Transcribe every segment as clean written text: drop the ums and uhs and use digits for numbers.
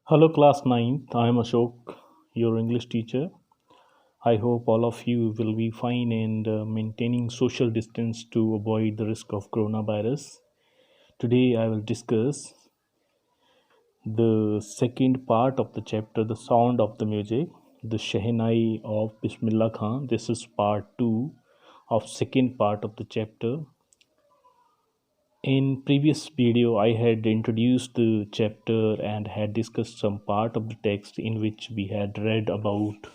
Hello, class ninth. I am Ashok, your English teacher. I hope all of you will be fine and maintaining social distance to avoid the risk of coronavirus. Today, I will discuss the second part of the chapter, The Sound of the Music, the Shehnai of Bismillah Khan. This is part 2 of second part of the chapter. In previous video, I had introduced the chapter and had discussed some part of the text in which we had read about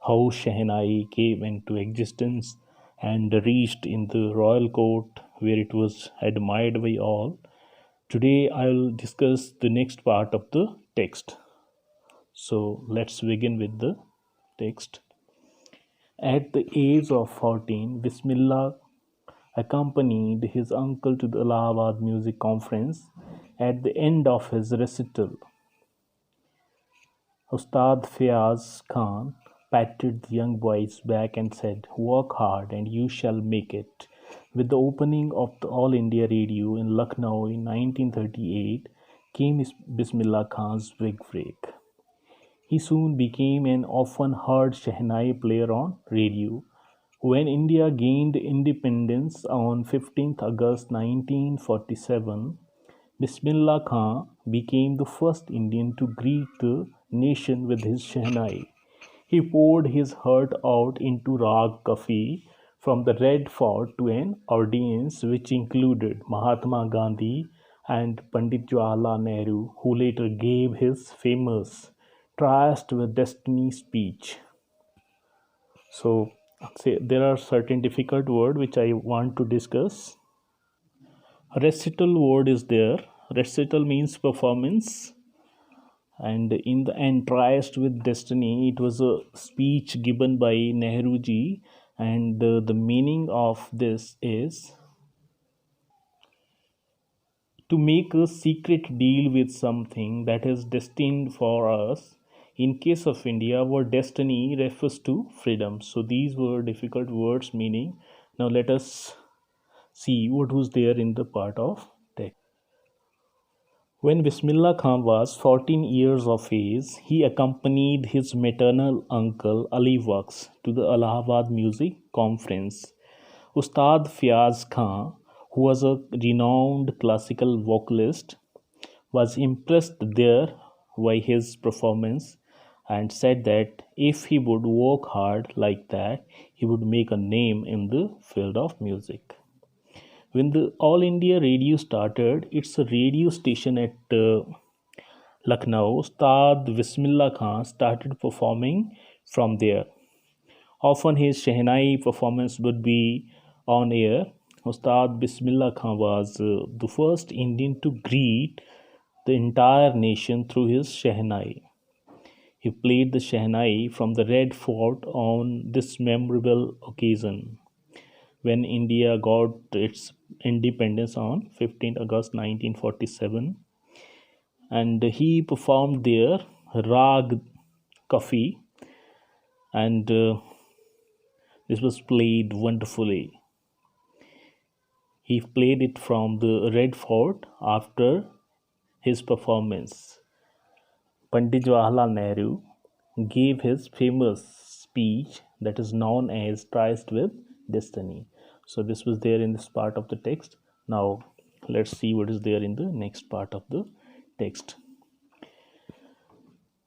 how Shehnai came into existence and reached in the royal court where it was admired by all. Today, I will discuss the next part of the text. So, let's begin with the text. At the age of 14, Bismillah accompanied his uncle to the Allahabad Music Conference. At the end of his recital, Ustad Fayaz Khan patted the young boy's back and said, "Work hard and you shall make it." With the opening of the All India Radio in Lucknow in 1938 came Bismillah Khan's big break. He soon became an often heard Shehnai player on radio. When India gained independence on 15th August 1947, Bismillah Khan became the first Indian to greet the nation with his Shehnai. He poured his heart out into Rag Kafi from the Red Fort to an audience which included Mahatma Gandhi and Pandit Jawaharlal Nehru, who later gave his famous Trust with Destiny speech. So, there are certain difficult words which I want to discuss. Recital word is there. Recital means performance, and in the Entrust with Destiny, it was a speech given by Nehruji, and the meaning of this is to make a secret deal with something that is destined for us. In case of India, word destiny refers to freedom. So these were difficult words meaning. Now let us see what was there in the part of text. When Bismillah Khan was 14 years of age, he accompanied his maternal uncle Ali Waqs to the Allahabad Music Conference. Ustad Fayaz Khan, who was a renowned classical vocalist, was impressed there by his performance and said that if he would work hard like that, he would make a name in the field of music. When the All India Radio started, it's a radio station at Lucknow. Ustad Bismillah Khan started performing from there. Often his Shehnai performance would be on air. Ustad Bismillah Khan was the first Indian to greet the entire nation through his Shehnai. He played the Shehnai from the Red Fort on this memorable occasion when India got its independence on 15th August 1947, and he performed there Rag Kafi, and this was played wonderfully. He played it from the Red Fort after his performance. Pandit Jawaharlal Nehru gave his famous speech that is known as Trust with Destiny. So this was there in this part of the text. Now let's see what is there in the next part of the text.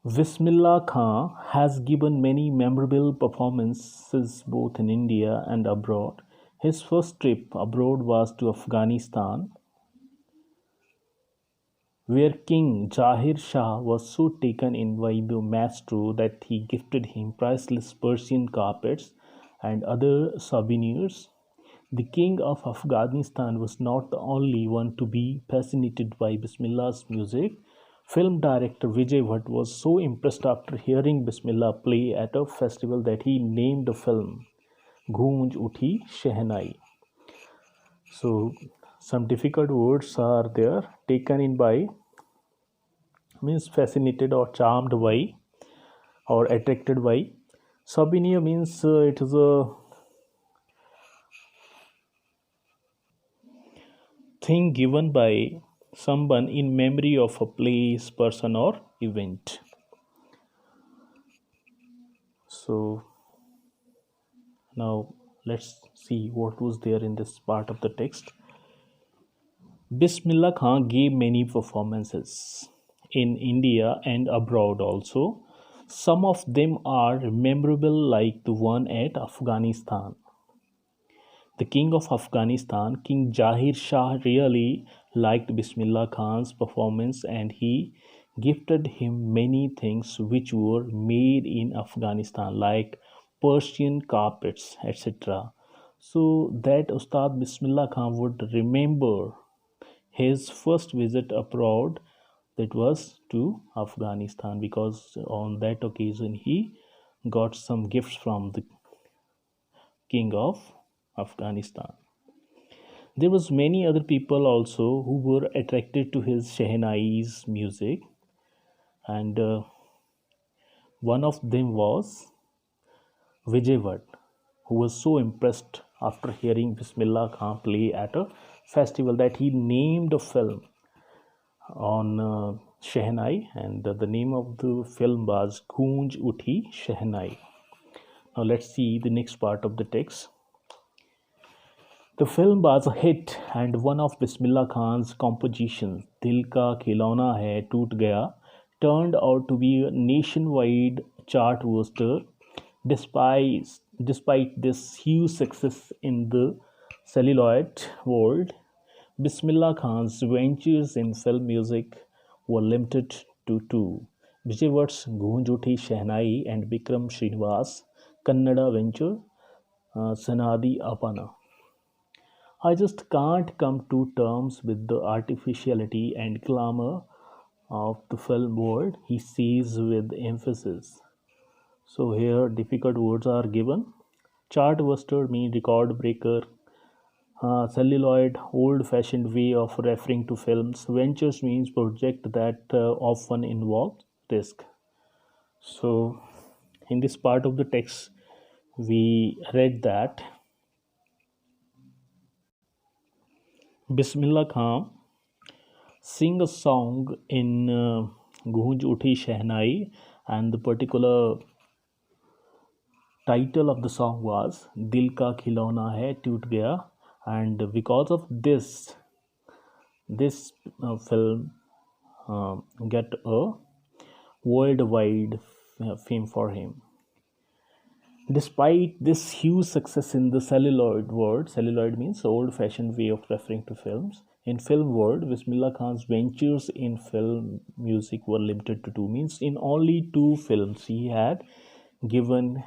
Bismillah Khan has given many memorable performances both in India and abroad. His first trip abroad was to Afghanistan, where King Jahir Shah was so taken in by the maestro that he gifted him priceless Persian carpets and other souvenirs. The King of Afghanistan was not the only one to be fascinated by Bismillah's music. Film director Vijay Bhatt was so impressed after hearing Bismillah play at a festival that he named the film Goonj Uthi Shehnai. So some difficult words are there. Taken in by means fascinated or charmed by or attracted by. Souvenir means it is a thing given by someone in memory of a place, person, or event. So now let's see what was there in this part of the text. Bismillah Khan gave many performances in India and abroad also. Some of them are memorable, like the one at Afghanistan. The king of Afghanistan, King Jahir Shah, really liked Bismillah Khan's performance and he gifted him many things which were made in Afghanistan, like Persian carpets, etc. So that Ustad Bismillah Khan would remember his first visit abroad, that was to Afghanistan, because on that occasion he got some gifts from the king of Afghanistan. There was many other people also who were attracted to his Shehnai's music, and one of them was Vijay Bhatt, who was so impressed after hearing Bismillah Khan play at a festival that he named a film on Shehnai, and the name of the film was Goonj Uthi Shehnai. Now let's see the next part of the text. The film was a hit, and one of Bismillah Khan's compositions, Dil Ka Khilona Hai Toot Gaya, turned out to be a nationwide chartbuster. Despite this huge success in the celluloid world, Bismillah Khan's ventures in film music were limited to two: Vijay Bhatt's Goonj Uthi Shehnai and Vikram Srinivas' Kannada venture, Sanadi Apana. I just can't come to terms with the artificiality and glamour of the film world, he says with emphasis. So here difficult words are given. Chartbuster means record breaker. Celluloid, old-fashioned way of referring to films. Ventures means project that often involve risk. So in this part of the text, we read that Bismillah Khan sing a song in Goonj Uthi Shehnai, and the particular title of the song was Dil Ka Khilona Hai Toot Gaya, and because of this film get a worldwide fame for him. Despite this huge success in the celluloid world, celluloid means old-fashioned way of referring to films. In film world, Bismillah Khan's ventures in film music were limited to two. Means in only two films he had given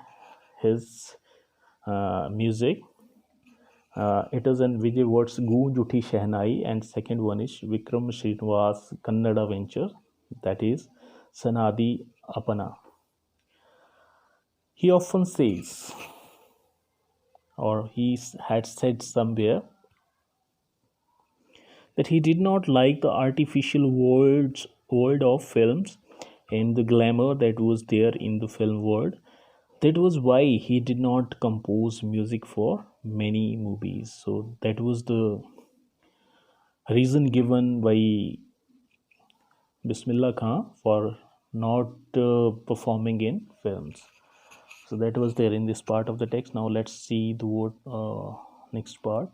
his music. It is in Vijay Bhatt's Goonj Uthi Shehnai, and second one is Vikram Srinivas' Kannada venture, that is Sanadi Apana. He often says, or he had said somewhere, that he did not like the artificial world of films and the glamour that was there in the film world. That was why he did not compose music for many movies. So that was the reason given by Bismillah Khan for not performing in films. So that was there in this part of the text. Now let's see the word, next part.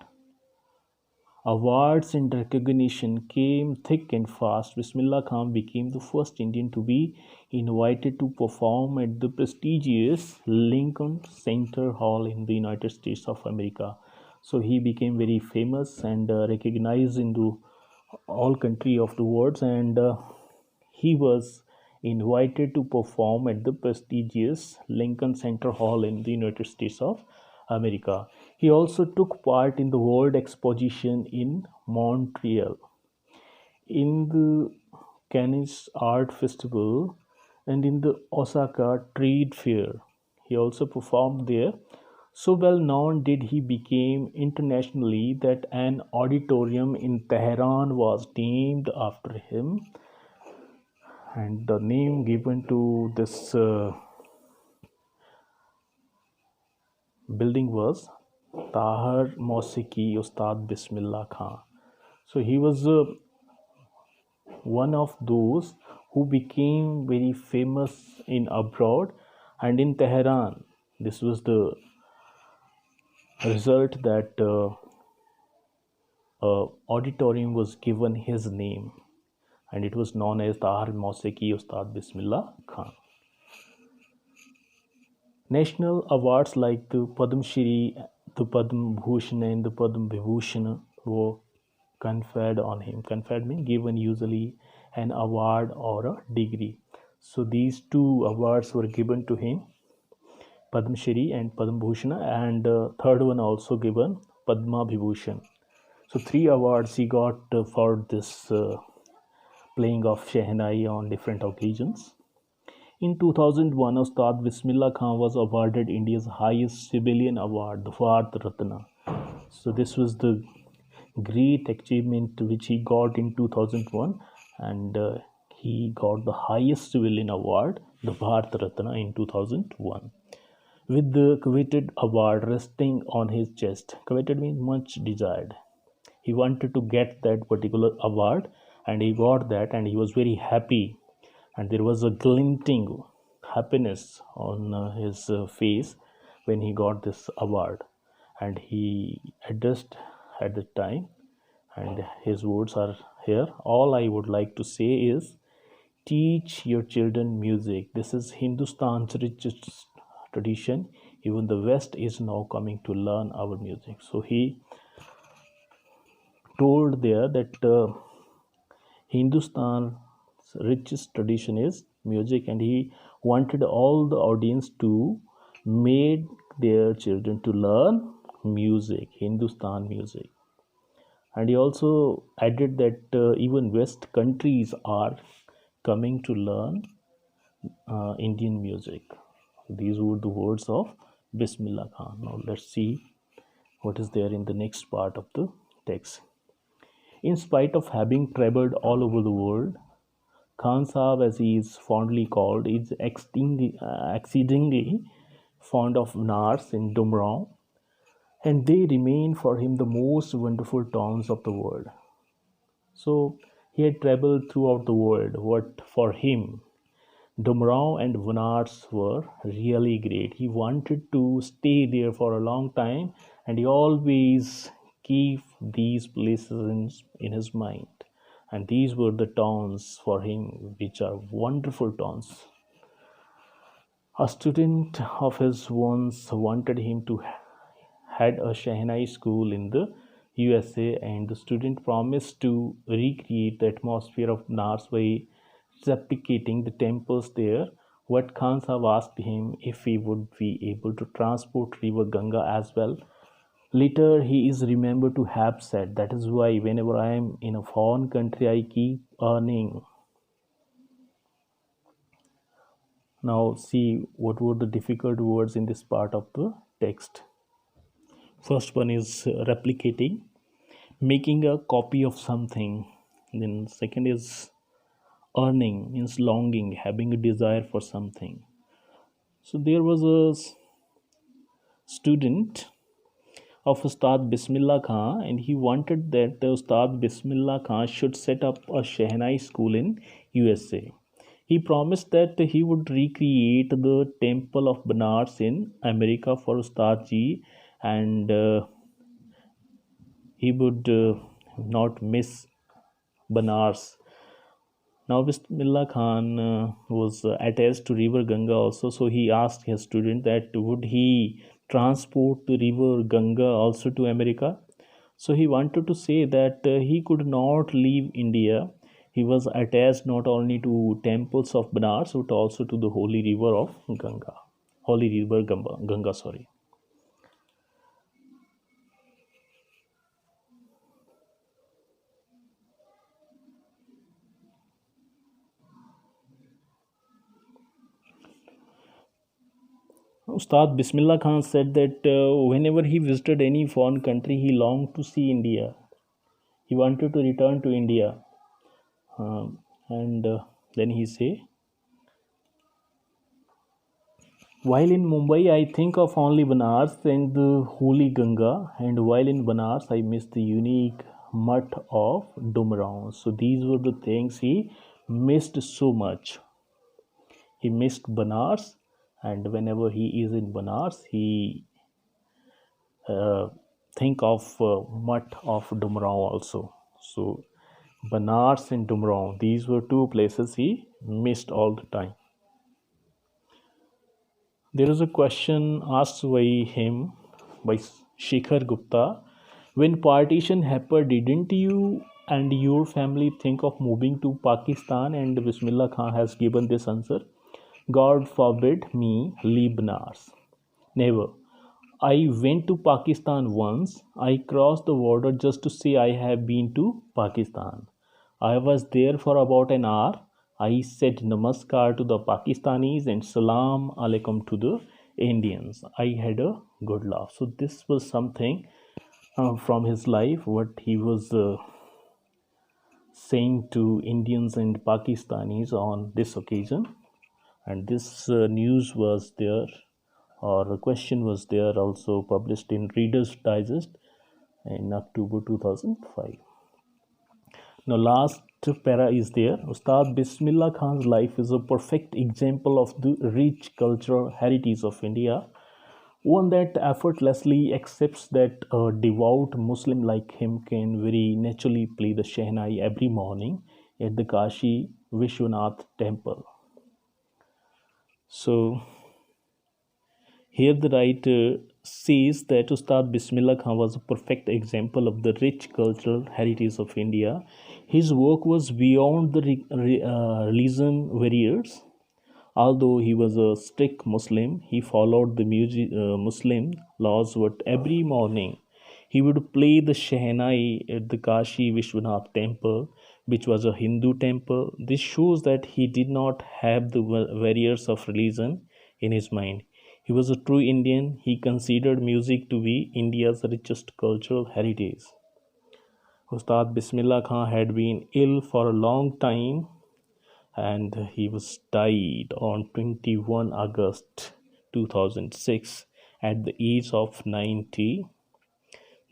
Awards and recognition came thick and fast. Bismillah Khan became the first Indian to be invited to perform at the prestigious Lincoln Center Hall in the United States of America. So he became very famous and recognized in the all country of the world, and he was invited to perform at the prestigious Lincoln Center Hall in the United States of America. He also took part in the World Exposition in Montreal, in the Cannes Art Festival, and in the Osaka Trade Fair. He also performed there. So well known did he became internationally that an auditorium in Tehran was named after him, and the name given to this building was Tahar Mosiki Ustad Bismillah Khan. So he was one of those who became very famous in abroad and in Tehran. This was the result that auditorium was given his name, and it was known as Tahar Mausiki Ustad Bismillah Khan. National awards like the Padma Shri, the Padma Bhushan, and the Padma Vibhushan were conferred on him. Conferred means given usually an award or a degree. So these two awards were given to him, Padma Shri and Padma Bhushan, and third one also given, Padma Vibhushan. So three awards he got for this playing of Shehnai on different occasions. In 2001, Ustad Bismillah Khan was awarded India's highest civilian award, the Bharat Ratna. So this was the great achievement which he got in 2001, and he got the highest civilian award, the Bharat Ratna, in 2001. With the coveted award resting on his chest. Coveted means much desired. He wanted to get that particular award, and he got that, and he was very happy, and there was a glinting happiness on his face when he got this award. And he addressed at the time, and his words are here. All I would like to say is, teach your children music. This is Hindustan's richest tradition. Even the West is now coming to learn our music. So he told there that Hindustan's richest tradition is music, and he wanted all the audience to make their children to learn music, Hindustan music. And he also added that even West countries are coming to learn Indian music. These were the words of Bismillah Khan. Now let's see what is there in the next part of the text. In spite of having traveled all over the world, Khan Sahib, as he is fondly called, is exceedingly fond of Nars in Dumrao, and they remain for him the most wonderful towns of the world. So he had traveled throughout the world. What for him, Dumrao and Vanars were really great. He wanted to stay there for a long time, and he always keep these places in his mind. And these were the towns for him, which are wonderful towns. A student of his once wanted him to had a Shehnai school in the USA, and the student promised to recreate the atmosphere of Nars by replicating the temples there. What Khan Sahib asked him if he would be able to transport river Ganga as well. Later, he is remembered to have said, that is why whenever I am in a foreign country, I keep earning. Now see what were the difficult words in this part of the text. First one is replicating, making a copy of something. Then second is earning, means longing, having a desire for something. So there was a student of Ustad Bismillah Khan, and he wanted that Ustad Bismillah Khan should set up a Shehnai school in USA. He promised that he would recreate the temple of Banaras in America for Ustad ji, and he would not miss Banaras. Now Bismillah Khan was attached to river Ganga also, so he asked his student that would he transport the river Ganga also to America. So he wanted to say that he could not leave India. He was attached not only to temples of Banaras but also to the holy river of Ganga. Holy river Ganga, sorry. Ustad Bismillah Khan said that whenever he visited any foreign country, he longed to see India. He wanted to return to India. And then he say, while in Mumbai, I think of only Banaras and the holy Ganga, and while in Banaras, I miss the unique mutt of Dumrao. So these were the things he missed so much. He missed Banaras, and whenever he is in Banaras, he uh, think of mutt of Dumrao also. So Banaras and Dumrao, these were two places he missed all the time. There is a question asked by him by Shekhar Gupta. When partition happened, didn't you and your family think of moving to Pakistan? And Bismillah Khan has given this answer. God forbid me leave Benares. Never. I went to Pakistan once. I crossed the border just to say I have been to Pakistan. I was there for about an hour. I said namaskar to the Pakistanis and salam alaikum to the Indians. I had a good laugh. So this was something from his life, what he was saying to Indians and Pakistanis on this occasion. And this news was there, or a question was there, also published in Reader's Digest in October 2005. Now, last para is there. Ustad Bismillah Khan's life is a perfect example of the rich cultural heritage of India, one that effortlessly accepts that a devout Muslim like him can very naturally play the Shehnai every morning at the Kashi Vishwanath temple. So, here the writer says that Ustad Bismillah Khan was a perfect example of the rich cultural heritage of India. His work was beyond the religion barriers. Although he was a strict Muslim, he followed the Muslim laws, but every morning he would play the Shehnai at the Kashi Vishwanath temple, which was a Hindu temple. This shows that he did not have the barriers of religion in his mind. He was a true Indian. He considered music to be India's richest cultural heritage. Ustad Bismillah Khan had been ill for a long time, and he was died on 21 August 2006 at the age of 90.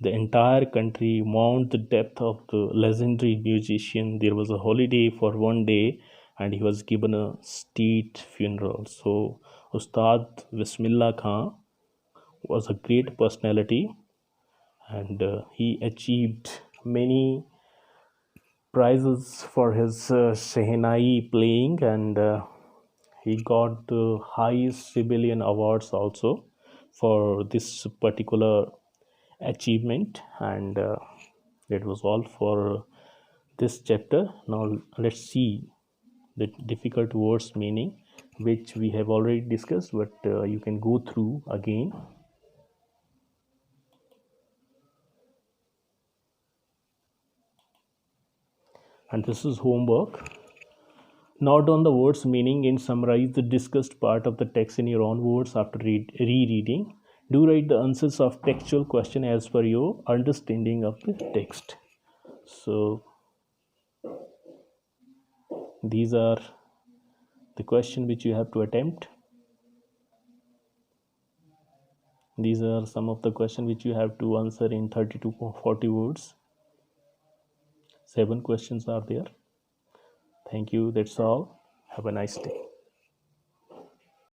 The entire country mourned the death of the legendary musician. There was a holiday for one day and he was given a state funeral. So Ustad Bismillah Khan was a great personality, and he achieved many prizes for his Shehnai playing, and he got the highest civilian awards also for this particular achievement. And that was all for this chapter. Now let's see the difficult words meaning, which we have already discussed, but you can go through again. And this is homework. Note down the words meaning and summarize the discussed part of the text in your own words after rereading. Do write the answers of textual question as per your understanding of the text. So these are the question which you have to attempt. These are some of the questions which you have to answer in 30 to 40 words. 7 questions are there. Thank you. That's all. Have a nice day.